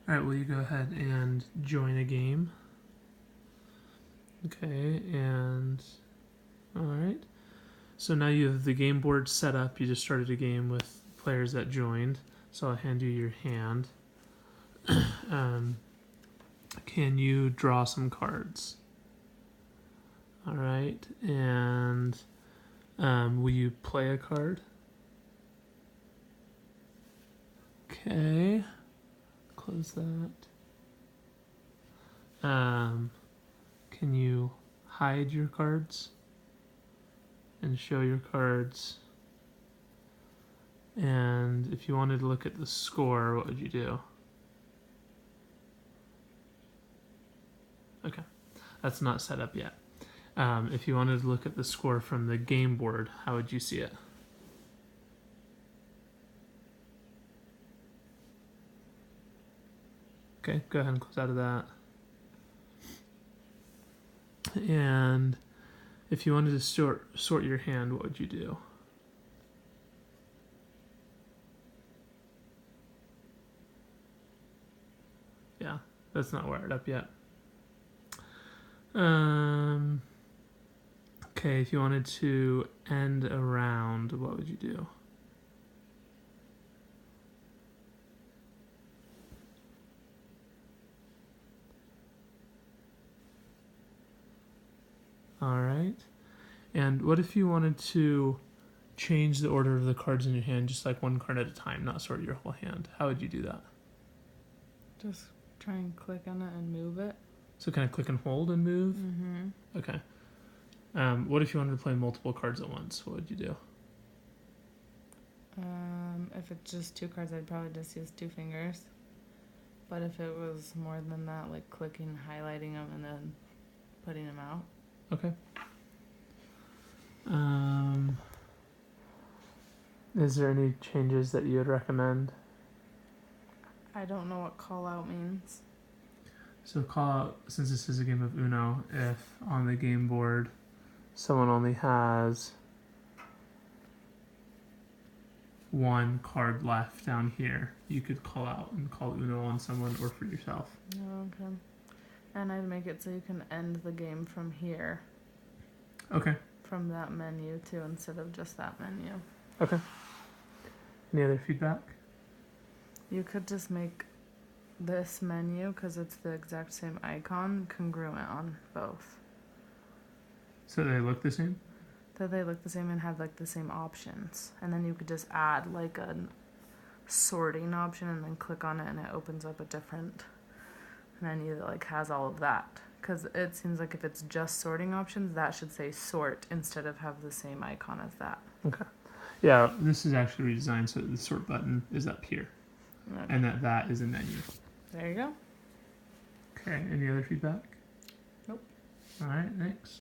All right, will you go ahead and join a game? Okay, and all right. So now you have the game board set up. You just started a game with players that joined. So I'll hand you your hand. Can you draw some cards? All right, and will you play a card? Okay, close that. Can you hide your cards and show your cards? And if you wanted to look at the score, what would you do? Okay, that's not set up yet. If you wanted to look at the score from the game board, how would you see it? Okay, go ahead and close out of that. And if you wanted to sort your hand, what would you do? Yeah, that's not wired up yet. Okay, if you wanted to end a round, what would you do? All right. And what if you wanted to change the order of the cards in your hand, just like one card at a time, not sort your whole hand? How would you do that? Just try and click on it and move it. So kind of click and hold and move? Mm-hmm. Okay. What if you wanted to play multiple cards at once? What would you do? If it's just 2 cards, I'd probably just use 2 fingers. But if it was more than that, like clicking, highlighting them, and then putting them out. Okay. Is there any changes that you would recommend? I don't know what call out means. So call out, since this is a game of Uno, if on the game board someone only has 1 card left down here, you could call out and call Uno on someone or for yourself. Okay. And I'd make it so you can end the game from here. Okay. From that menu too, instead of just that menu. Okay. Any other feedback? You could just make this menu, because it's the exact same icon, congruent on both. So they look the same? That they look the same and have like the same options. And then you could just add like a sorting option and then click on it and it opens up a different menu that like has all of that. Because it seems like if it's just sorting options, that should say sort instead of have the same icon as that. Okay. Yeah, this is actually redesigned so the sort button is up here. Okay. And that is a menu. There you go. Okay, any other feedback? Nope. All right, thanks.